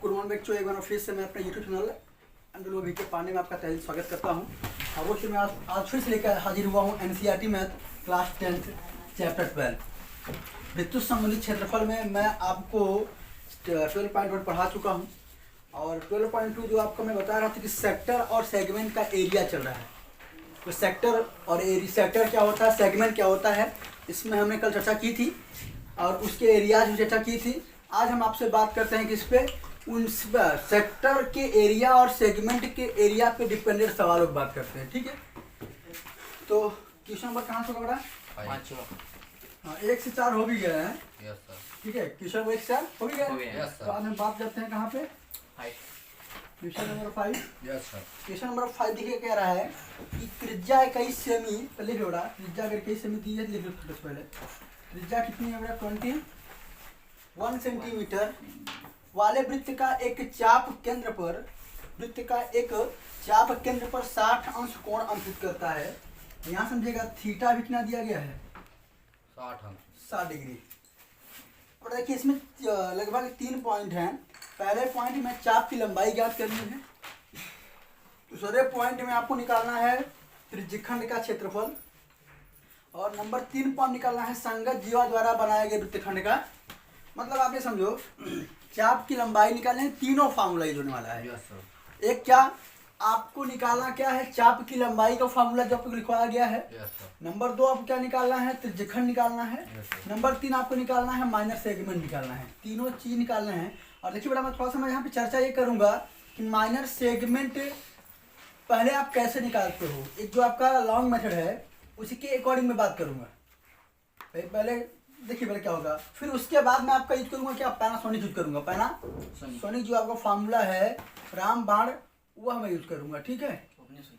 Good morning बच्चों, एक बार फिर से मैं अपने यूट्यूब चैनल अंडरलो वी के पांडे में आपका तहे स्वागत करता हूँ। अवश्य मैं आज फिर से लेकर हाजिर हुआ हूँ एनसीईआरटी मैथ क्लास 10 चैप्टर 12 विद्युत संबंधित क्षेत्रफल में मैं आपको 12.1 पढ़ा चुका हूँ और 12.2 जो आपको मैं बता रहा था कि सेक्टर और सेगमेंट का एरिया चल रहा है। तो सेक्टर और सेक्टर क्या होता है, सेगमेंट क्या होता है, इसमें हमने कल चर्चा की थी और उसके एरियाज में चर्चा की थी। आज हम आपसे बात करते हैं कि इस पे उन सेक्टर के एरिया और सेगमेंट के एरिया पे डिपेंडेंट सवालों की बात करते हैं। ठीक है, तो क्वेश्चन नंबर कहाँ से होगा बेटा? हाँ, 1 से 4 हो भी गए हैं। Yes sir. ठीक है, क्वेश्चन नंबर 1 से 4 हो भी गए। Yes sir. तो आज हम बात करते हैं कहाँ पे? Question number 5। Yes sir. Question number 5 देखिए कह रहा है कि त्रिज्या 21 सेमी, पहले भी बेटा त्रिज्या अगर 21 सेमी दी है लिख लो पहले। त्रिज्या कितनी है बेटा? 21 सेंटीमीटर वाले वृत्त का एक चाप केंद्र पर 60 अंश कोण अंकित करता है। यहाँ समझिएगा थीटा भी कितना दिया गया है? 60 डिग्री। और देखिए इसमें लगभग 3 पॉइंट हैं। पहले पॉइंट में चाप की लंबाई ज्ञात करनी है। दूसरे पॉइंट में आपको निकालना है त्रिज्यखंड का क्षेत्रफल और नंबर 3 पॉइंट निकालना है संगत जीवा द्वारा बनाए गए वृत्तखंड का। मतलब आप ये समझो चाप की लंबाई निकालने तीनों फार्मूला यूज होने वाला है। Yes sir. एक क्या आपको निकालना क्या है, चाप की लंबाई का फार्मूला जो आपको लिखवाया गया है। Yes sir. नंबर 2 आपको क्या निकालना है? त्रिज्यखंड निकालना है। Yes sir. नंबर 3 आपको निकालना है माइनर सेगमेंट निकालना है। तीनों चीज निकालने हैं। और देखिए बेटा मैं थोड़ा सा मैं यहाँ पे चर्चा ये करूंगा कि माइनर सेगमेंट पहले आप कैसे निकालते हो। एक जो आपका लॉन्ग मेथड है उसी के अकॉर्डिंग मैं बात करूंगा। पहले देखिए पहले क्या होगा, फिर उसके बाद मैं आपका यूज करूंगा क्या? पैनासोनिक यूज करूंगा। पैनासोनिक जो आपका फार्मूला है रामबाण वह मैं यूज करूंगा। ठीक है, यस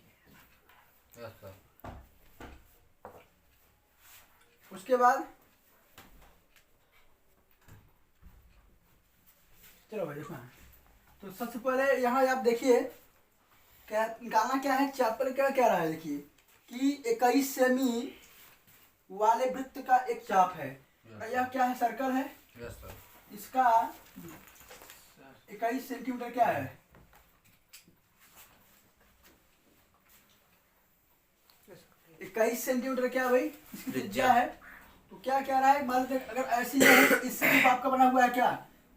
सर। उसके बाद चलो भाई इसमें तो सबसे पहले यहाँ आप देखिए क्या निकालना क्या है। चापल क्या कह रहा है देखिए कि 21 सेमी वाले वृत्त का एक चाप है। यह क्या है? सर्कल है। Yes sir. इसका 21 सेंटीमीटर क्या है? 21 सेंटीमीटर क्या भाई इसकी त्रिज्या है। तो क्या कह रहा है, मान लीजिए अगर ऐसी है तो इससे भी आपका बना हुआ है क्या?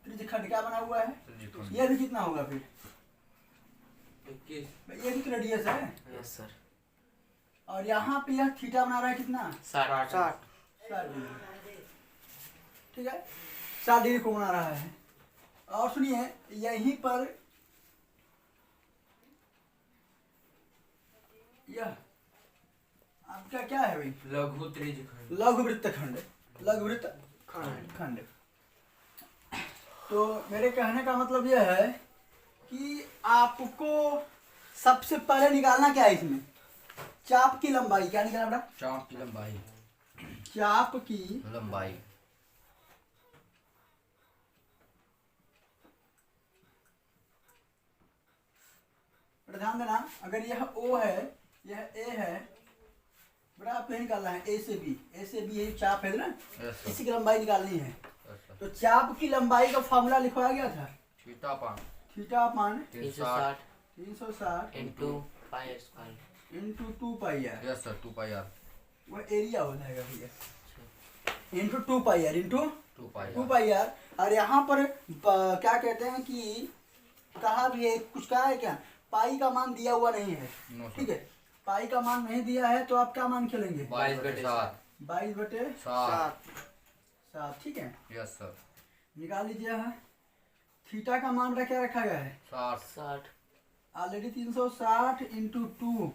त्रिज्यखंड क्या बना हुआ है? ये भी कितना होगा फिर? 21। ये भी तो रेडियस है। Yes sir. और यहाँ पे यह थीटा बना रहा है कितना? 60। ठीक है, 60 डिग्री को बना रहा है। और सुनिए यहीं पर यह आपका क्या है भाई? लघु त्रिज्यखंड। लघु वृत्तखंड। लघु वृत्तखंड। तो मेरे कहने का मतलब यह है कि आपको सबसे पहले निकालना क्या है इसमें? चाप की लंबाई। क्या निकालना बेटा? चाप की लंबाई। चाप की लंबाई। ध्यान देना, अगर यह O है यह A है बेटा, आपको ये निकालना है A से B यही चाप है ना। Yes sir. इसी की लंबाई निकालनी है। Yes sir. तो चाप की लंबाई का फॉर्मूला लिखवाया गया था theta upon theta upon 360 360 into pi square into 2 pi r. Yes sir. 2 pi r. वह एरिया हो जाएगा भैया। Into 2 pi r into 2 pi r. और यहाँ पर क्या कहते हैं कि कहा भी है, कुछ कहा है क्या? पाई का मान दिया हुआ नहीं है। ठीक है, पाई का मान नहीं दिया है तो आप क्या मान खेलेंगे? 22/7। 22/7। ठीक है, यस सर। निकाल लीजिए। यहाँ थीटा का मान क्या रखा गया है? 60 ऑलरेडी 360 इंटू 2।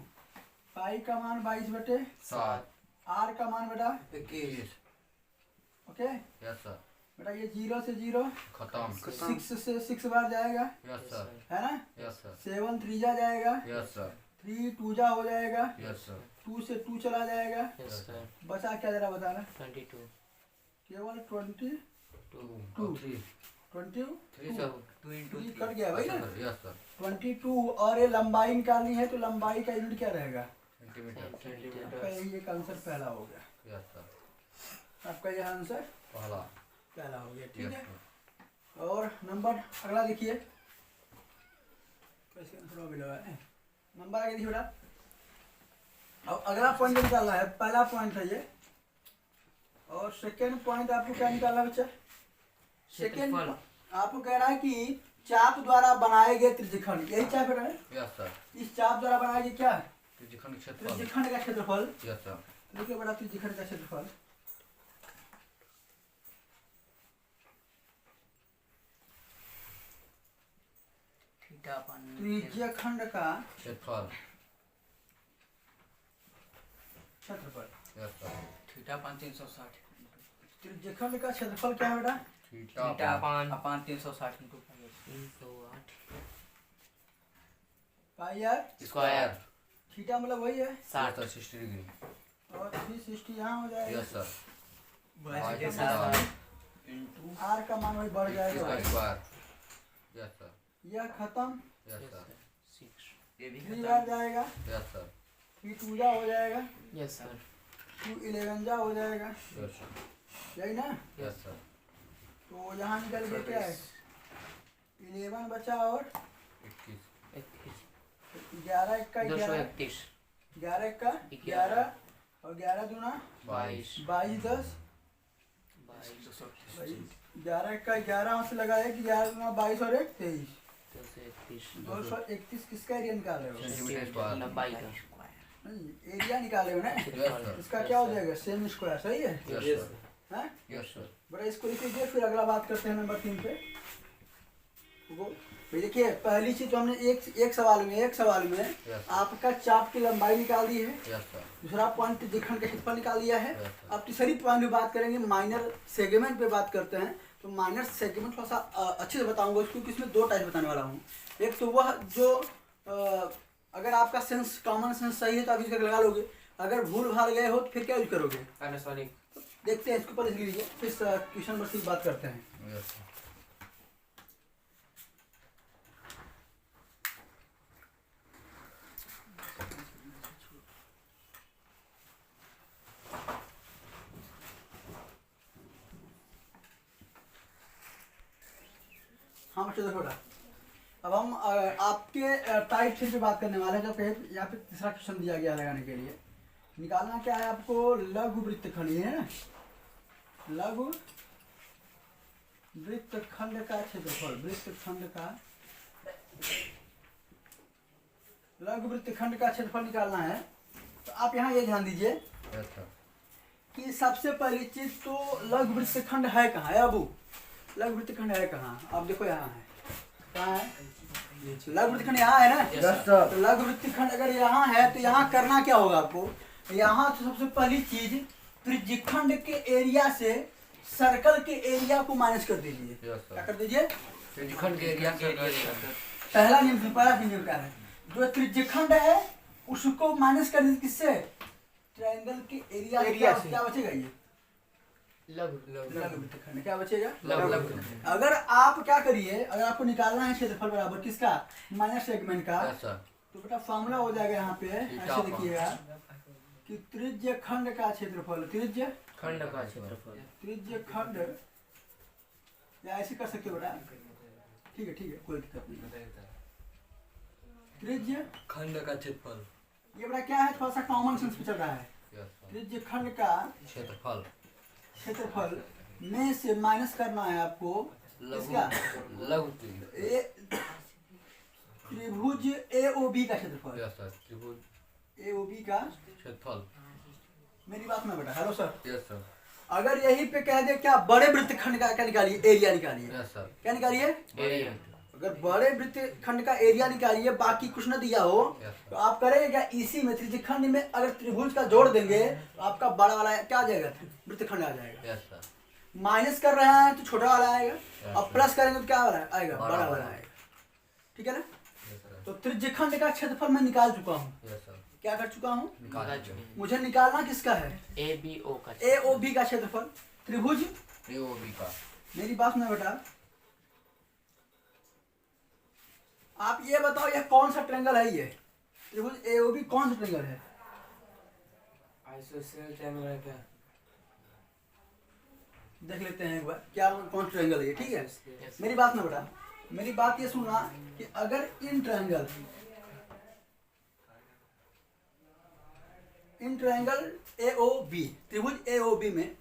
पाई का मान 22/7। आर का मान बेटा 21। Okay yes sir. बेटा ये 0 से 0 खत्म। 6 से 6 बार जाएगा यस सर। है ना। Yes sir. 7 3 जाएगा। Yes sir. 3 2 हो जाएगा। Yes sir. 2 से 2 चला जाएगा। Yes sir. बचा क्या जरा बताना? 22 केवल 22 2 3 22 सब 2 इंटू ये कट गया भाई ना। Yes sir. 22 और ये लंबाई निकालनी है तो लंबाई का यूनिट क्या रहेगा? सेंटीमीटर। आपका यही एक आंसर पहला हो गया। Yes sir. आपका यह आंसर पहला पहला हो गया। ठीक यस है, सर। और नंबर अगला देखिए इसके अंदर थोड़ा भी लगा है। नंबर आगे देखिए बेटा। अब अगला पॉइंट निकालना है, पहला पॉइंट है ये, और सेकेंड पॉइंट आपको क्या निकालना है बच्चा? सेकेंड आपको कह रहा है कि चाप द्वारा बनाए गए त्रिज्यखंड, यही चाप है यस सर। इस चाप द्वारा बनाया गया क्या? त्रिज्यखंड क्षेत्रफल। त्रिज्यखंड का क्षेत्रफल। Yes sir. देखिए बड़ा त्रिज्यखंड का क्षेत्रफल त्रिज्यखंड का क्षेत्रफल। क्षेत्रफल। Yes sir. थीटा 360 त्रिज्यखंड का क्षेत्रफल क्या है बेटा? Theta theta upon upon 360 into 308 pi r square theta मतलब वही है, 60 60 डिग्री। और 360 यहाँ हो जाएगा। Yes sir. इंटू आर का मान वही बढ़ जाएगा। इसका स्क्वायर। Yes sir. यह खत्म, यस सर। 6 ये भी 3 बार जाएगा, यस सर। 3 2 जा हो जाएगा, यस सर 2 11 जा हो जाएगा, यस सर। यही ना? Yes sir. तो यहाँ निकल के क्या है? 11 बचा और 21 11 का 11, 231 11 का 11 और 11 दूना 22 22 10 11 का 11 से लगाया कि 11 दूना 22 और 1 23 231 किसका एरिया निकाल रहे हो? Centimetre square. लंबाई का नहीं, एरिया निकाले हो ना, यस सर। इसका क्या हो जाएगा? सेम स्क्वायर, सही है? Yes sir. हाँ यस सर। बड़ा इसको लिख लीजिए, फिर अगला बात करते हैं नंबर 3 पे। वो भाई देखिए, पहली चीज तो हमने एक सवाल में यस आपका चाप की लंबाई निकाल दी है, यस सर। दूसरा पॉइंट त्रिज्यखंड का क्षेत्रफल निकाल दिया है। Yes sir. अब तीसरी पॉइंट पे बात करेंगे, माइनर सेगमेंट पे बात करते हैं। तो माइनर सेगमेंट थोड़ा सा अच्छे से बताऊंगा, क्योंकि इसमें 2 टाइप बताने वाला हूँ। एक तो वह जो अगर आपका सेंस कॉमन सेंस सही है तो आप यूज करके लगा लोगे, अगर भूल भाल गए हो तो फिर क्या यूज करोगे? देखते हैं, इसके ऊपर लिख लीजिए, फिर क्वेश्चन नंबर 6 बात करते हैं। Yes sir. हाँ बच्चों देखो बेटा, अब हम आपके टाइप 3 पे बात करने वाले हैं। जो यहाँ पे तीसरा क्वेश्चन दिया गया लगाने के लिए, निकालना क्या है आपको? लघु वृत्तखंड, ये है ना, लघु वृत्तखंड का क्षेत्रफल, लघु वृत्तखंड का क्षेत्रफल निकालना है। तो आप यहाँ ये ध्यान दीजिए यस सर। कि सबसे पहली चीज तो लघु वृत्तखंड है कहाँ है? अबू लघु वृत्तखंड है कहाँ? आप देखो यहाँ है, कहाँ है? लघु वृत्तखंड यहाँ है ना? तो लघु वृत्तखंड अगर यहाँ है तो यहाँ करना क्या होगा आपको? यहाँ तो सबसे पहली चीज त्रिज्यखंड के एरिया से सर्कल के एरिया को माइनस कर दीजिए। यस क्या सर। कर दीजिए? त्रिज्यखंड के एरिया के पहला नियम क्या है? जो त्रिज्यखंड है उसको माइनस कर दीजिए, किससे? ट्रायंगल के एरिया से। क्या बचेगा? ये लघु वृत्तखंड क्या बचेगा? लघु। अगर आप क्या करिए, अगर आपको निकालना है क्षेत्रफल बराबर किसका? माइनर सेगमेंट का, यस सर। तो बेटा फॉर्मूला हो जाएगा यहाँ पे, ऐसे देखिएगा कि त्रिज्यखंड का क्षेत्रफल, खंड का क्षेत्रफल त्रिज्यखंड, या ऐसे कर सकते हो बेटा, ठीक है कोई दिक्कत नहीं। खंड का क्षेत्रफल, ये बेटा क्या है, थोड़ा सा कॉमन सेंस पे चल रहा है। Yes sir. त्रिज्यखंड का क्षेत्रफल क्षेत्रफल में से माइनस करना है आपको इसका लघु त्रिभुज AOB का क्षेत्रफल। Yes sir. त्रिभुज AOB का क्षेत्रफल। मेरी बात में बेटा, हेलो सर, यस सर। अगर यहीं पे कह दे क्या बड़े वृत्तखंड का क्या निकालिए? एरिया निकालिए। Yes sir. क्या निकालिए? एरिया। अगर बड़े वृत्तखंड का एरिया निकालिए, बाकी कुछ न दिया हो, तो आप करेंगे क्या? इसी में त्रिज्यखंड में अगर त्रिभुज का जोड़ देंगे तो आपका बड़ा वाला क्या आ जाएगा? वृत्तखंड आ जाएगा। Yes sir. माइनस कर रहे हैं तो छोटा वाला आएगा, और प्लस करेंगे तो क्या वाला आएगा? बड़ा वाला आएगा। ठीक है ना? Yes sir. तो त्रिज्यखंड का क्षेत्रफल मैं निकाल चुका हूँ। Yes sir. क्या कर चुका हूँ? निकाल दीजिए। मुझे निकालना किसका है? ABO का AOB का क्षेत्रफल, त्रिभुज AOB का। मेरी बात में बेटा, आप ये बताओ ये कौन सा ट्रायंगल है? ये त्रिभुज AOB कौन सा ट्रायंगल है? आइसोसेलेस ट्रायंगल है क्या? देख लेते हैं एक बार क्या कौन सा ट्रायंगल है ये। ठीक है, Yes. मेरी बात में बेटा, मेरी बात ये सुनना कि अगर in triangle A O B, त्रिभुज ए ओ बी में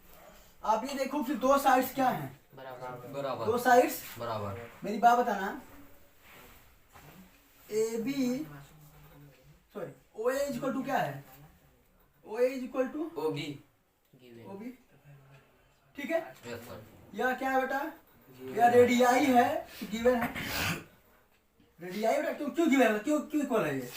आप ये देखो कि दो साइड्स क्या हैं? बराबर बराबर दो साइड्स बराबर मेरी बात बताना, A B sorry O A equal to क्या है? O A equal to O B given O B, ठीक है। यस सर यह क्या है बेटा? यह रेडियाई है, गिवन है रेडियाई बेटा। क्यों क्यों गिवन है? क्यों क्यों इक्वल है ये?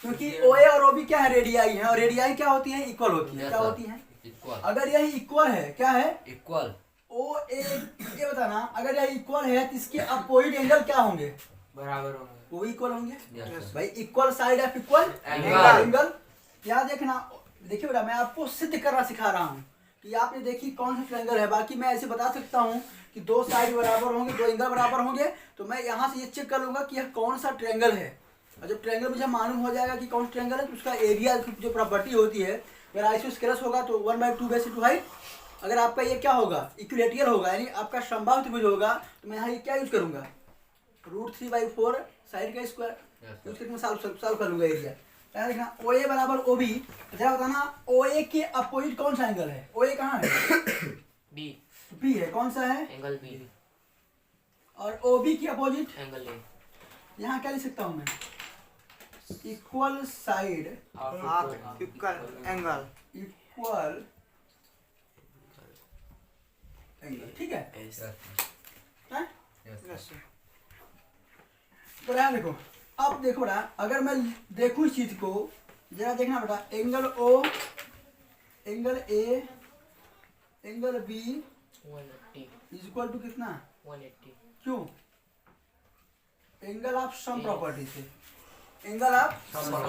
क्योंकि ओ ए और ओ बी क्या है? रेडियाई है, और रेडियाई क्या होती है? इक्वल होती है। Yes, क्या sir. होती है? इक्वल अगर यह इक्वल है, क्या है? इक्वल ओ ए, ये बताना, अगर यह इक्वल है तो इसके अपोजिट एंगल क्या होंगे? बराबर होंगे वो इक्वल होंगे। यस भाई equal side of equal Angle. Angle. क्या देखना, देखिए बेटा मैं आपको सिद्ध करना सिखा रहा हूँ कि आपने देखी कौन सा ट्रायंगल है। बाकी मैं ऐसे बता सकता हूँ कि दो साइड बराबर होंगे, दो एंगल बराबर होंगे, तो मैं यहाँ से ये चेक कर लूंगा कि यह कौन सा ट्रायंगल है। और जब ट्रायंगल मुझे मालूम हो जाएगा कि कौन सा ट्रायंगल है, तो उसका एरिया जो प्रॉपर्टी होती है, अगर आइसोस्केलस होगा तो 1/2 बेस इंटू हाइट। अगर आपका ये क्या होगा? इक्विलेटरल होगा, यानी आपका समबाहु त्रिभुज होगा, तो मैं यहाँ ये क्या यूज करूंगा? √3/4 साइड का स्क्वायर यूज करके मैं सॉल्व कर लूंगा एरिया। क्या देखना, ओ ए बराबर ओ बी, जरा बताना ओ ए के अपोजिट कौन सा एंगल है? ओ ए कहाँ है? बी बी है। कौन सा है? एंगल बी और ओ बी की अपोजिट एंगल ए यहाँ क्या लिख सकता हूँ मैं? Equal side half equal angle. Equal angle, ठीक है। यस हैं? यस तो यहाँ देखो, अब देखो बेटा, अगर मैं देखूं इस चीज को, जरा देखना बेटा, angle O, angle A, angle B 180 is equal to कितना? 180 क्यों? एंगल ऑफ सम प्रॉपर्टी से, एंगल ऑफ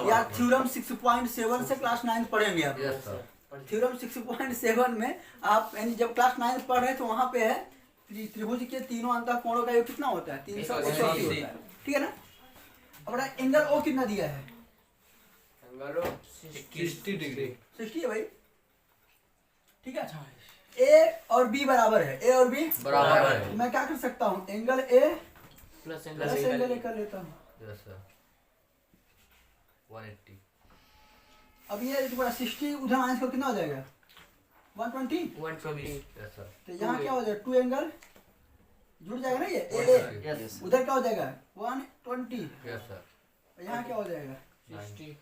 या थ्योरम 6.7 से क्लास 9 पढ़ेंगे आप। यस सर थ्योरम 6.7 में आप यानी जब क्लास 9 पढ़ रहे तो वहां पे है त्रिभुज के तीनों अंतःकोणों का योग कितना होता है? 380 होता है, ठीक है ना। अब बेटा एंगल ओ कितना दिया है? एंगल 60 डिग्री 60 है भाई, ठीक है। ए और बी बराबर है, ए और बी बराबर है। तो मैं क्या कर सकता हूँ? Angle A plus plus angle A कर लेता हूँ। यस सर 180 अब ये जो बड़ा 60 उधर माइनस कर कितना हो जाएगा? 120। 120 यस सर तो यहाँ क्या हो जाएगा? 2 एंगल जुड़ जाएगा ना, ये ए ए यस उधर क्या हो जाएगा? 120। यस सर और यहाँ क्या हो जाएगा? 60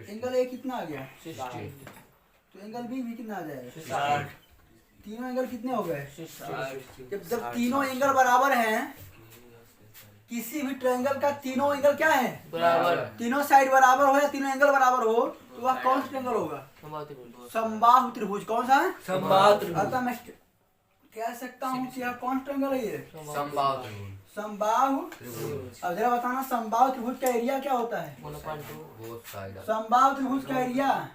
एंगल ए कितना आ गया? 60 तो एंगल बी भी कितना आ जाएगा? 60 तीनों एंगल कितने हो गए? 60 जब तीनों एंगल बराबर हैं, किसी भी ट्रायंगल का तीनों एंगल क्या है? बराबर तीनों साइड बराबर हो या तीनों एंगल बराबर हो, तो वह कौन सा ट्रायंगल होगा? समाती बोल समबाहु त्रिभुज। कौन सा है? समबाहु त्रिभुज। अतः मैं कह सकता हूँ कि यह कौन सा ट्रायंगल है? ये समबाहु त्रिभुज समबाहु। त्रिभुज अब जरा बताना, समबाहु त्रिभुज का एरिया क्या होता है? 1.2 बोथ साइड समबाहु त्रिभुज का एरिया,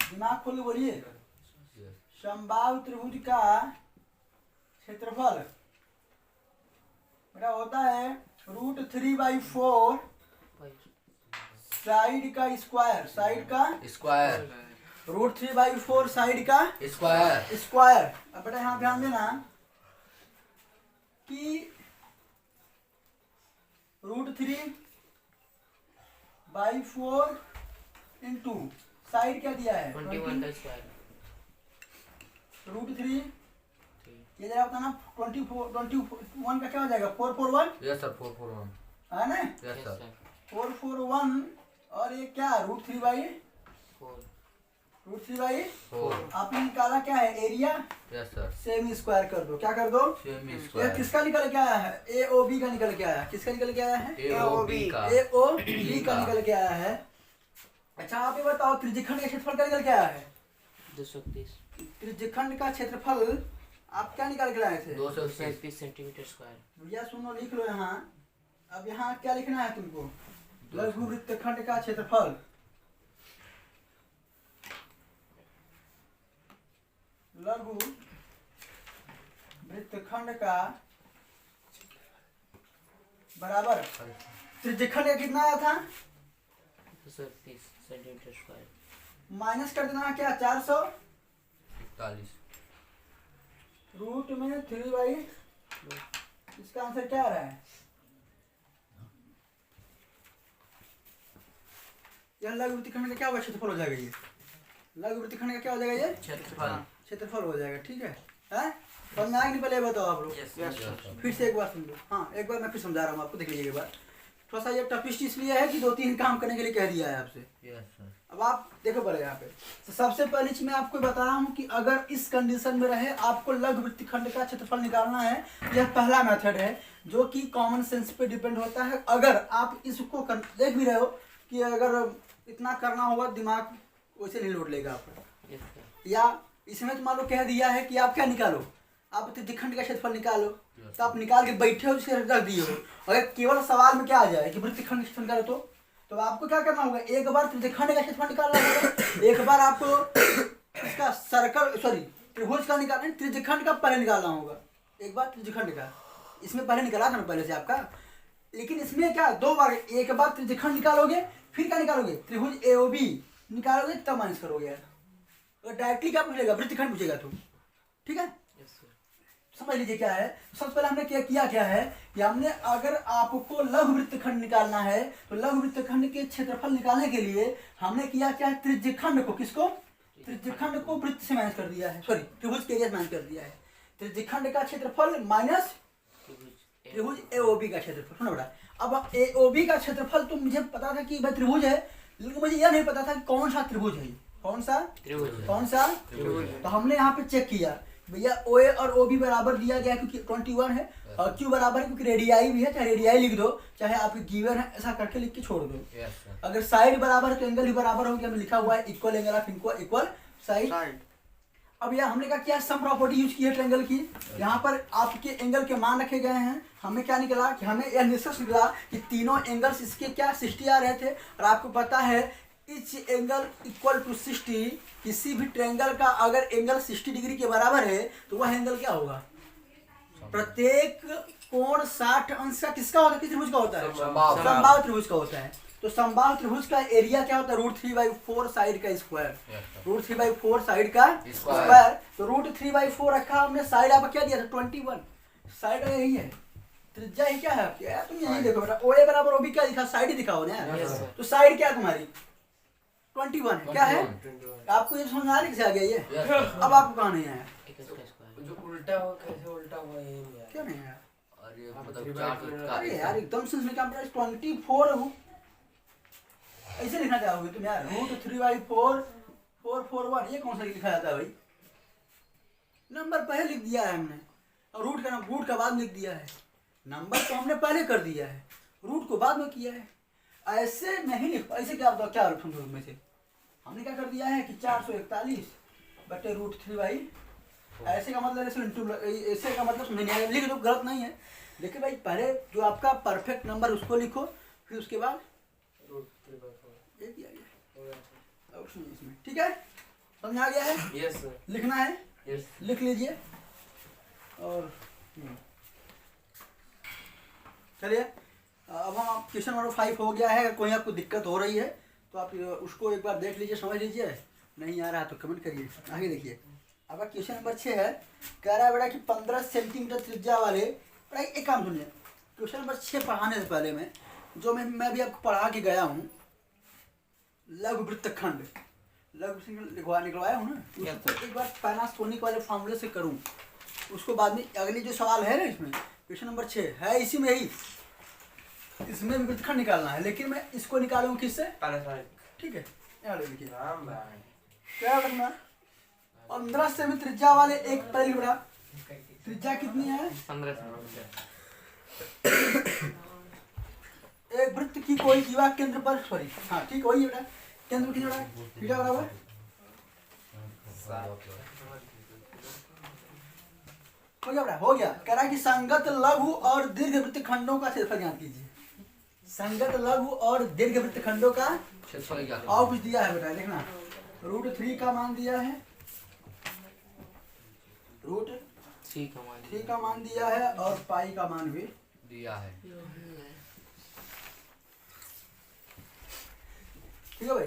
दिमाग खोल के बोलिए, यस समबाहु त्रिभुज का क्षेत्रफल बेटा होता है √3/4 साइड का स्क्वायर, साइड का स्क्वायर √3/4 साइड का स्क्वायर स्क्वायर। अब बेटा यहाँ ध्यान देना कि √3/4 इंटू साइड क्या दिया है? 21 का स्क्वायर √3, ये जरा बताना 21 का क्या हो जाएगा? 441 यस सर 441 है ना? यस सर 441 और ये क्या? √3/4 4 आपने निकाला क्या है? Area. Yes sir semi square कर दो। क्या कर दो? सेमी ये स्क्वायर किसका निकल के आया है? ए ओ बी का निकल के आया है। किसका निकल के आया है? AOB का ए ओ बी का निकल के आया है। अच्छा आप ये बताओ, त्रिज्यखंड का क्षेत्रफल क्या निकल के आया है? 230 त्रिज्यखंड का क्षेत्रफल आप क्या निकाल के लाए थे? 230 सेंटीमीटर स्क्वायर। भैया सुनो, लिख लो यहाँ। अब यहाँ क्या लिखना है तुमको? लघु वृत्तखंड का क्षेत्रफल, लघु वृत्तखंड का बराबर त्रिज्यखंड का कितना आया था? 230 सेंटीमीटर स्क्वायर। माइनस कर देना क्या? 400 41 रूट में 3/, इसका आंसर क्या आ रहा है? यह लघु वृत्तखंड का क्या होगा, क्षेत्रफल हो जाएगा ये। लघु वृत्तखंड का क्या हो जाएगा ये, क्षेत्रफल। क्षेत्रफल हो जाएगा। ठीक है, हैं समझ में आया कि नहीं, पहले ये बताओ आप लोग। Yes yes sir. फिर से एक बार सुन लो। हाँ एक बार मैं फिर समझा रहा हूँ आपको, देख लीजिए एक बार। थोड़ा सा ये टफिस्ट इसलिए है कि 2-3 काम करने के लिए कह दिया है आपसे। Yes sir. अब आप देखो पड़े यहाँ पे। तो सबसे पहले चीज मैं आपको बता रहा हूँ कि अगर इस कंडीशन में रहे आपको लघु वृत्तखंड का क्षेत्रफल निकालना है, यह पहला मेथड है जो कि कॉमन सेंस पे डिपेंड होता है। अगर आप इसको देख भी रहे हो कि अगर इतना करना होगा, दिमाग वैसे नहीं लोड लेगा आपका। Yes sir. या इसमें तो मान लो कह दिया है कि आप क्या निकालो, आप त्रिज्यखंड का क्षेत्रफल निकालो, तो आप निकाल के बैठे हो, उसे रख दिए हो। अगर केवल सवाल में क्या आ जाए कि वृत्तखंड का क्षेत्रफल निकालो, तो आपको क्या करना होगा, एक बार त्रिज्यखंड का क्षेत्रफल निकालना होगा, एक बार आपको इसका सर्कल त्रिभुज का निकालना, त्रिज्यखंड का पहले निकालना होगा। एक बार त्रिज्यखंड का, इसमें पहले निकाला था ना पहले से आपका, लेकिन इसमें क्या 2 बार, एक बार त्रिज्यखंड निकालोगे, फिर क्या निकालोगे, त्रिभुज AOB निकालोगे, तब माइनस करोगे यार। अगर डायरेक्टली क्या पूछेगा, वृत्तखंड पूछेगा तो ठीक है। Yes sir. समझ लीजिए क्या है। सबसे पहले हमने क्या है कि हमने अगर आपको लघु वृत्तखंड निकालना है तो लघु वृत्तखंड के क्षेत्रफल निकालने के लिए हमने किया क्या है, त्रिज्यखंड को, किसको, त्रिज्यखंड को वृत्त से माइनस कर दिया है, सॉरी त्रिभुज के एरिया से माइनस कर दिया है। त्रिज्यखंड का क्षेत्रफल माइनस त्रिभुज AOB का क्षेत्रफल। सुनो बेटा, अब AOB का क्षेत्रफल तो मुझे पता था कि भाई त्रिभुज है, लेकिन मुझे यह नहीं पता था कि कौन सा त्रिभुज है, कौन सा त्रिभुज। कौन सा त्रिभुज। तो हमने यहाँ पे चेक किया भैया OA और OB बराबर दिया गया क्योंकि 21 है, और Q बराबर है क्योंकि रेडियाई भी है, चाहे रेडियाई लिख दो चाहे आपके गिवन है, ऐसा करके लिख के छोड़ दो। Yes sir. अगर साइड बराबर है तो एंगल भी बराबर हो गया, हमें लिखा हुआ है equal angle of equal side. Side. अब यह हमने क्या किया, सम प्रॉपर्टी यूज की है ट्रायंगल की। यहाँ पर आपके एंगल के मान रखे गए हैं। हमें क्या निकला कि हमें यह निष्कर्ष निकला कि तीनों एंगल्स इसके क्या 60 आ रहे थे, और आपको पता है इच एंगल इक्वल टू 60, किसी भी ट्रायंगल का अगर एंगल 60 डिग्री के बराबर है तो वह एंगल क्या होगा, प्रत्येक कोण 60 अंश का किसका होता है, किस त्रिभुज का होता है, समबाहु। समबाहु त्रिभुज का होता है। तो समबाहु त्रिभुज का एरिया क्या होता है, √3/4 साइड का स्क्वायर, यस सर। √3/4 साइड का स्क्वायर। स्क्वायर। तो √3/4 रखा हमने, साइड आपका क्या दिया था 21, साइड यही है, त्रिज्या ही क्या है आपकी, तुम यही देखो बेटा, OA बराबर OB क्या दिखा, साइड ही दिखा हो ना। Yes sir. तो साइड क्या तुम्हारी 21 है, क्या है, 21। आपको ये समझ में आ रही कैसे आ गया ये, यस सर। अब आपको कहाँ नहीं आया, एक्स का स्क्वायर। जो उल्टा हुआ कैसे उल्टा हुआ ये नहीं आया। क्या नहीं आया, अरे आप मतलब 3/4 4 का अरे यार एकदम से इसमें क्या 24 हूँ, ऐसे लिखना चाहोगे तुम यार, √3/4 441, ये कौन सा लिखा जाता है भाई, नंबर पहले लिख दिया है हमने, और रूट का बाद में लिख दिया है, नंबर तो हमने पहले कर दिया है, रूट को बाद में किया है, ऐसे नहीं लिख, ऐसे क्या बताओ क्या रूट में से हमने क्या कर दिया है कि 441 बटे √3/, ऐसे का मतलब ऐसे का मतलब समझ नहीं आएगा, लिख दो गलत नहीं है, लेकिन भाई पहले जो आपका परफेक्ट नंबर उसको लिखो, फिर उसके बाद √3/4 ये दिया गया हो गया। ऑप्शन इसमें, ठीक है, समझ में आ गया है, यस सर। लिखना है यस। लिख लीजिए। और चलिए अब हम क्वेश्चन नंबर 5 हो गया है, अगर कोई आपको दिक्कत हो रही है तो आप उसको एक बार देख लीजिए, समझ लीजिए, नहीं आ रहा है तो कमेंट करिए। आगे देखिए, अब क्वेश्चन नंबर 6 है, कह रहा है बेटा कि 15 सेंटीमीटर त्रिज्या वाले, बेटा एक काम सुनिए, क्वेश्चन नंबर 6 पढ़ाने से पहले में जो मैं भी आपको पढ़ा के गया हूँ, लघु वृत्तखंड निकलवाया हूँ ना, उसको एक बार पैनासोनिक वाले फॉर्मूले से करूँ, उसको बाद में अगली जो सवाल है ना इसमें, क्वेश्चन नंबर 6 है इसी में ही, इसमें भी वृत्तखंड निकालना है, लेकिन मैं इसको निकालूँ किससे, ठीक है, यहाँ ले लिखिए राम भाई। क्या करना, 15 सेमी त्रिज्या वाले एक पहली बड़ा त्रिज्या कितनी है, 15 एक वृत्त की कोई जीवा केंद्र पर, सॉरी हाँ ठीक वही है बेटा, केंद्र कितने बड़ा है, थीटा बराबर हो गया बेटा, हो गया। कह रहा है कि संगत लघु और दीर्घ वृत्तखंडों का क्षेत्रफल ज्ञात कीजिए, संगत लघु और दीर्घ वृत्तखंडों का क्षेत्रफल क्या और कुछ दिया है बेटा, देखना √3 का मान दिया है, √3 का मान दिया है, और पाई का मान भी दिया है। ठीक है भाई।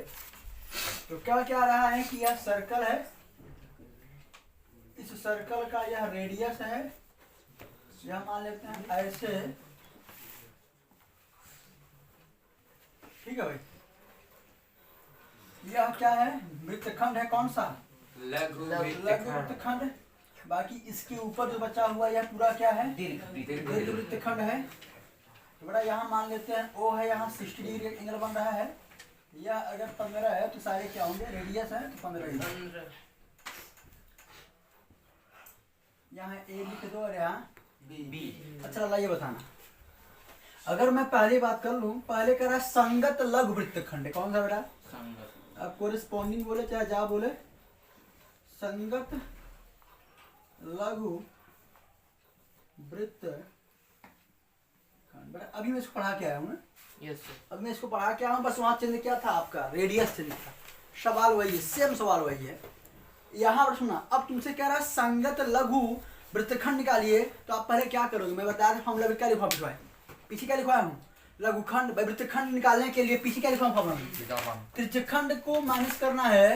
तो क्या क्या रहा है कि यह सर्कल है, इस सर्कल का यह रेडियस है, यह मान लेते हैं ऐसे, ठीक है भाई। यह क्या है? वृत्तखंड है, कौन सा? लघु लघु वृत्तखंड। वृत्तखंड। बाकी इसके ऊपर जो बचा हुआ यह पूरा क्या है? दीर्घ दीर्घ वृत्तखंड है। तो बड़ा यहाँ मान लेते हैं O है, यहाँ 60 डिग्री एंगल बन रहा है। यह अगर 15 है तो सारे क्या होंगे? रेडियस है तो 15 ही। यहाँ A लिख दो और यहाँ बी। अच्छा लगा ये बताना, अगर मैं पहले बात कर लूँ, पहले कह रहा है संगत लघु वृत्तखंड, कौन सा बेटा? संगत। अब कोरिस्पॉन्डिंग बोले चाहे जा बोले, संगत लघु वृत्त खंड। बेटा अभी मैं इसको पढ़ा के आया हूँ ना, यस सर। अब मैं इसको पढ़ा के आया हूँ, बस वहाँ चिन्ह क्या था आपका? रेडियस चिन्ह था। सवाल वही है, सेम सवाल वही है। यहाँ पर सुना, अब तुमसे कह रहा है संगत लघु वृत्तखंड निकालिए, तो आप पहले क्या करोगे? मैं बताया था फॉर्मूला क्या लिखवा पिछवाए, पीछे क्या लिखवाया हूँ? लघुखंड वृत्तखंड निकालने के लिए पीछे क्या लिखवा फॉर्मूला? त्रिज्यखंड को माइनस करना है,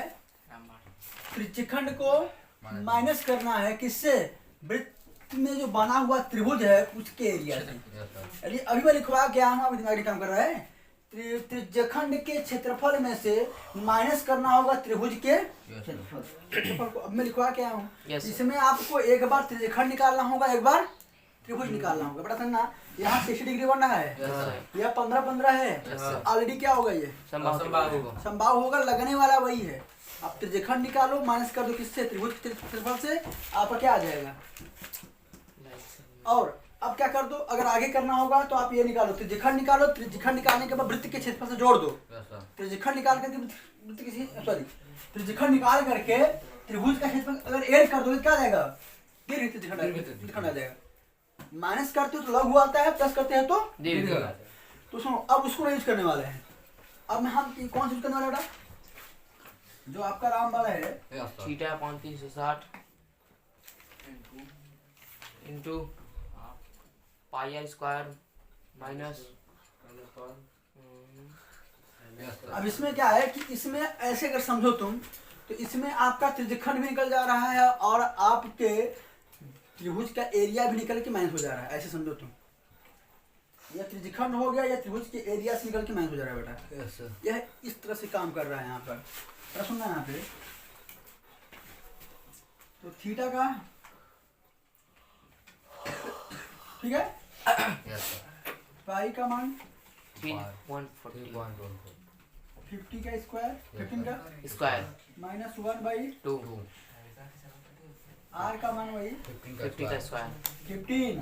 त्रिज्यखंड को माइनस करना है किससे? वृत्त में जो बना हुआ त्रिभुज है उसके एरिया से। अरे अभी मैं लिखवा क्या हूँ, अभी दिमाग काम कर रहा है। त्रिज्यखंड के क्षेत्रफल में से माइनस करना होगा त्रिभुज के क्षेत्रफल को। अब मैं लिखवा क्या हूँ, Yes, sir. इसमें आपको एक बार त्रिज्यखंड निकालना होगा, एक बार त्रिभुज निकालना होगा। बड़ा समझना, यहाँ 60 डिग्री बन रहा है, यह 15-15 है, ऑलरेडी क्या होगा? ये संभाव होगा, लगने वाला वही है। आप त्रिज्यखंड निकालो, माइनस कर दो किससे? त्रिभुज के क्षेत्रफल से, आपका क्या आ जाएगा? और अब क्या कर दो, अगर आगे करना होगा तो आप ये निकालो, त्रिज्यखंड निकालो, त्रिज्यखंड निकालने के बाद वृत्त के क्षेत्रफल से जोड़ दो। त्रिज्यखंड निकाल करके वृत्त के सॉरी त्रिज्यखंड निकाल करके त्रिभुज का क्षेत्रफल अगर ऐड कर दो तो क्या आ जाएगा? त्रिज्यखंड आ जाएगा। माइनस करते हो तो लघु आता है, प्लस करते हैं तो दीर्घ। तो सुनो, अब उसको यूज करने वाले हैं। अब मैं हम कौन सा यूज करने वाले बेटा? जो आपका राम वाला है, theta 360 into pi r square minus. अब इसमें क्या है कि इसमें ऐसे अगर समझो तुम, तो इसमें आपका त्रिज्यखंड भी निकल जा रहा है और आपके त्रिभुज का एरिया भी निकल के माइनस हो जा रहा है। ऐसे समझो तुम, यह त्रिज्यखंड हो गया, या त्रिभुज के एरिया से निकल के माइनस हो जा रहा है बेटा। यह इस तरह से काम कर रहा है यहाँ पर। सुनना यहाँ पे, तो थीटा का ठीक है, पाई का मान 140 50 का स्क्वायर, 15 का स्क्वायर माइनस 1/2, 2 आर का मान वही 50 का स्क्वायर 15,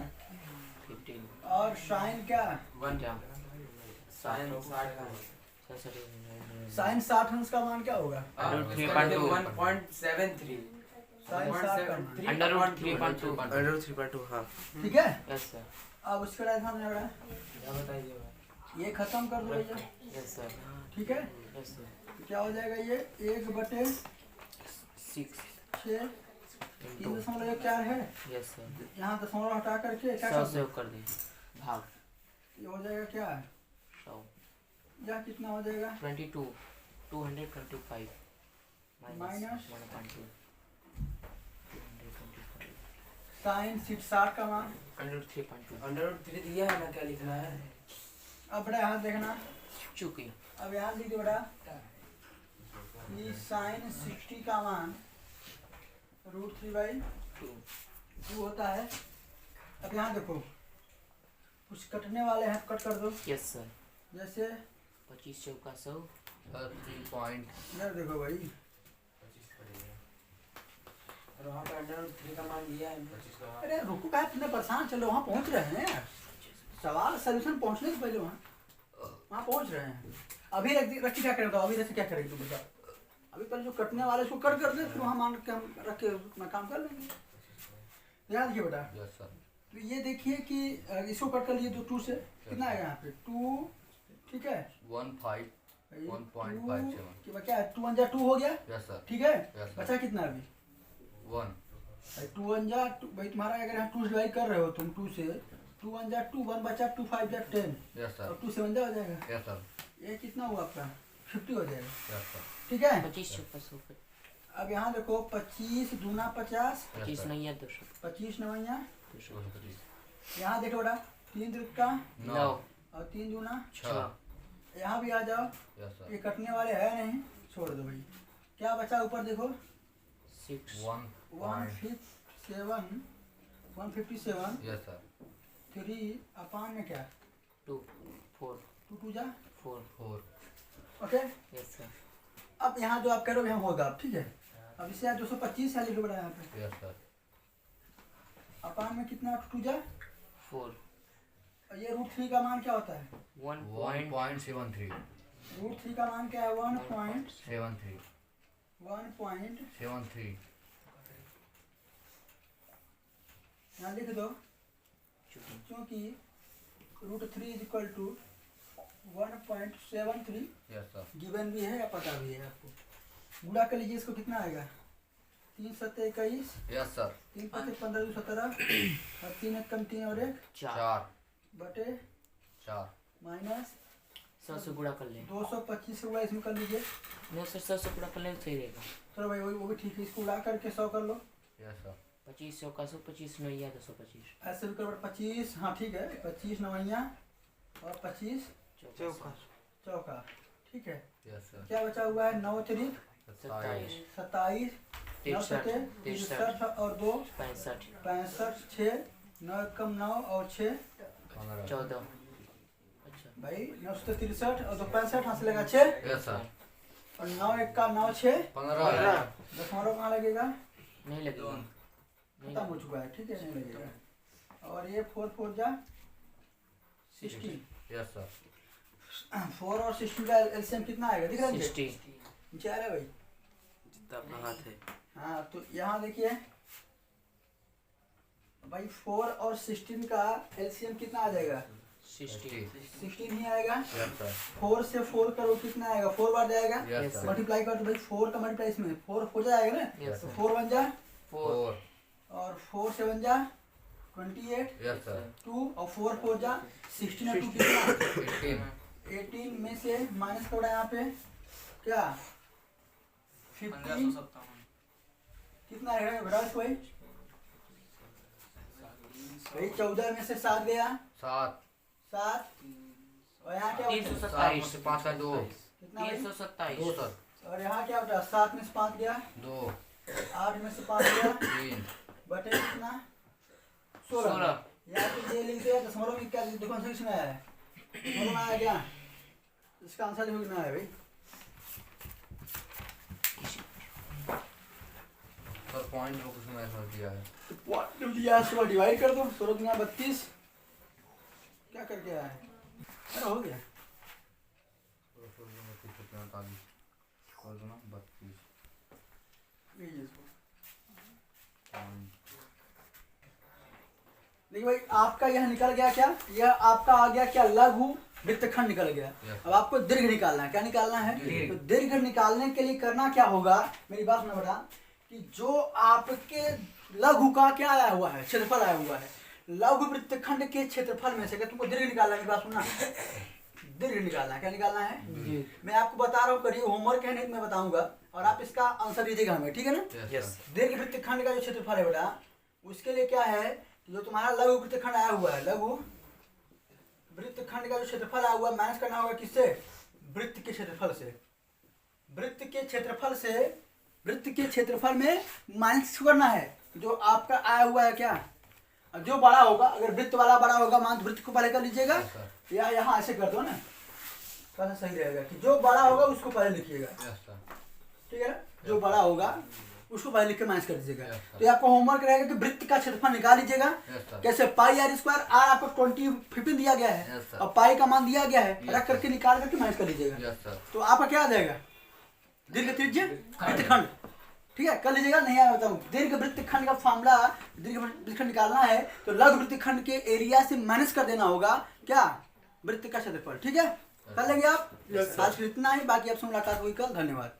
15 और साइन क्या? क्या साइन साइन 60 अंश का मान क्या होगा? 1.73 साइन 60 का मान, अंडर रूट 3.2 √3/2 हाँ। ठीक है। Yes sir. अब उसके बाद ध्यान देना, क्या बताइए? ये खत्म कर दो भैया, यस सर। ठीक है। Yes sir. तो क्या हो जाएगा? ये 1/6 6 इंटू 3.4 है। Yes sir. यहाँ दशमलव हटा करके क्या 100 कर से दो? कर दी भाग ये हो जाएगा क्या? 100 यह कितना हो जाएगा? 22 225 माइनस 1.2 साइन 60 का मान। 3.2 √3 दिया है ना, क्या लिखना है? अब बेटा यहाँ देखना, चुकी। अब यहाँ लिख दो बेटा कि साइन 60 का मान √3/2 होता है। अब यहाँ देखो, कुछ कटने वाले हैं, कट कर दो। Yes sir. जैसे 25 चौका 100 यार देखो भाई, और वहाँ पे √3 का मान दिया है। अरे रुको क्या इतने परेशान, चलो वहाँ पहुँच रहे हैं यार। सवाल सोल्यूशन पहुँचने से पहले वहाँ पहुँच रहे हैं। अभी रख के क्या करें बताओ? अभी रख के क्या करेंगे तुम बताओ? अभी पहले जो कटने वाले उसको कट कर दे, फिर वहाँ मान के हम रख के अपना काम कर लेंगे। याद रखिए बेटा। तो ये देखिए कि इसको कट कर लिए तो 2 से कितना आएगा यहाँ पे? 2, ठीक है, 1.57 क्या है? 2 1 2 हो गया, ठीक है। बचा कितना अभी? 1 2 1 भाई तुम्हारा अगर यहाँ 2 डिवाइड कर रहे हो तुम 2 से, 2 1 2, 1 बचा 2 5 10, और 2 7 हो जाएगा। ये कितना हुआ आपका? 50 हो जाएगा, ठीक है। 25 चौका 100 अब यहाँ देखो, 25 दूना 50, 25 नहीं है 200 25 नवैया। 225 यहाँ देखो बेटा, 3 त्रिका 9 और 3 दूना 6 यहाँ भी आ जाओ। ये कटने वाले है नहीं, छोड़ दो भाई। क्या बचा ऊपर देखो, 6 1 point 157 yes sir 3 अपान में क्या 2 4 2 2 जा 4 4 ओके। यस सर अब यहाँ जो आप कह रहे हो यहाँ होगा, ठीक है। अब इसे यहाँ 225 है लिख लो बड़ा यहाँ पे, yes sir अपान में कितना 2 2 जा 4 और ये √3 का मान क्या होता है, 1.73 √3 का मान क्या है 73 1.73 यहाँ लिख दो, क्योंकि √3 = 1.73 yes sir गिवन भी है या पता भी है आपको। गुणा कर लीजिए इसको, कितना आएगा 3 7 21 yes sir 3 5 15 2 17 और 3 1 कम 3 और 1 4 बटे 4 माइनस 100 से गुणा कर लें 225 से गुणा इसमें कर लीजिए। नहीं सर 100 से गुणा कर लें तो सही रहेगा। चलो भाई वो भी ठीक है, इसको उड़ा करके 100 कर लो। yes sir 25 100 का 125 9 225 ऐसे भी कर 25, हाँ ठीक है 25 9 और 25 चौका चौका, ठीक है। yes sir क्या बचा हुआ है 9 3 27 27 9 7 63 और 2 65 65 6 9 कम 9 और 6 15 14 अच्छा भाई 9 63 और 2 65 हाथ से लगा 6 yes sir और 9 1 का 9 6 15 दशमलव कहाँ लगेगा, नहीं लगेगा खत्म हो चुका है, ठीक है नहीं लगेगा। और ये 4 4 जा 16 yes sir 4 और 16 का एलसीएम कितना आएगा दिख रहा है 60 नीचे आ रहा है भाई। जितना अपना हाथ है हाँ तो यहाँ देखिए भाई 4 और 16 का एलसीएम कितना आ जाएगा 60 16 ही आएगा। yes sir 4 से 4 करो कितना आएगा 4 बार जाएगा, yes sir मल्टीप्लाई कर तो भाई 4 का मल्टीप्लाई इसमें 4 हो जाएगा ना, Yes, तो sir. 4 बन जा 4 और 4 से बन जा 28 yes sir 2 और 4 4 जा 16 और 2 कितना 18 18 में से माइनस करो यहाँ पे क्या 15 कितना रहेगा बराबर भाई 14 में से 7 गया 7 7 और यहाँ क्या होता है 327 5 का 2 कितना भाई? 327 2 सर और यहाँ क्या होता है 7 में से 5 गया 2 8 में से 5 गया 3 बटे कितना 16 यहाँ पे ये लिख दिया दशमलव में क्या देखो आंसर किसमें आया है दशमलव में आया क्या, इसका आंसर देखो कितना आया भाई सर पॉइंट को कुछ मैंने कर दिया है तो पॉइंट दिया है, इसको डिवाइड कर दो 16 गुना 32 क्या करके आया है, अरे हो गया 32 लीजिए इसको। देखिए भाई आपका यह निकल गया क्या, यह आपका आ गया क्या लघु वृत्तखंड निकल गया। Yes. अब आपको दीर्घ निकालना है, क्या निकालना है दीर्घ। तो दीर्घ निकालने के लिए करना क्या होगा, मेरी बात सुनो बेटा कि जो आपके लघु का क्या आया हुआ है क्षेत्रफल आया हुआ है, लघु वृत्तखंड के क्षेत्रफल में से अगर तुमको दीर्घ निकालना है, मेरी बात सुनना दीर्घ निकालना है, क्या निकालना है मैं आपको बता रहा हूँ, करिए होमवर्क है नहीं तो मैं बताऊंगा और आप इसका आंसर दीजिएगा हमें, ठीक है ना। yes दीर्घ वृत्तखंड का जो क्षेत्रफल है बेटा उसके लिए क्या है कि जो तुम्हारा लघु वृत्तखंड आया हुआ है, लघु वृत्तखंड का जो क्षेत्रफल आया हुआ है माइनस करना होगा किससे, वृत्त के क्षेत्रफल से, वृत्त के क्षेत्रफल से, वृत्त के क्षेत्रफल में माइनस करना है जो आपका आया हुआ है क्या, अब जो बड़ा होगा अगर वृत्त वाला बड़ा होगा मान तो वृत्त को पहले कर लीजिएगा yes sir या यहाँ ऐसे कर दो ना, थोड़ा सही रहेगा कि जो बड़ा होगा उसको पहले लिखिएगा, yes sir ठीक है ना, जो बड़ा होगा उसको पहले लिख के माइनस कर दीजिएगा। Yes, sir. तो ये आपका होमवर्क रहेगा कि वृत्त का क्षेत्रफल निकाल लीजिएगा yes sir कैसे, पाई आर स्क्वायर आर आपको 15 दिया गया है Yes, sir. और पाई का मान दिया गया है, Yes, रख करके निकाल करके माइनस कर लीजिएगा, yes sir तो आपका क्या आ जाएगा दीर्घ त्रिज्य वृत्तखंड, ठीक है कर लीजिएगा। नहीं आया बताऊँ दीर्घ वृत्तखंड का फार्मूला, दीर्घ वृत्तखंड निकालना है तो लघु वृत्तखंड के एरिया से माइनस कर देना होगा क्या, वृत्त का क्षेत्रफल, ठीक है कर लेंगे आप। आज के लिए इतना ही, बाकी आपसे मुलाकात हुई कल, धन्यवाद।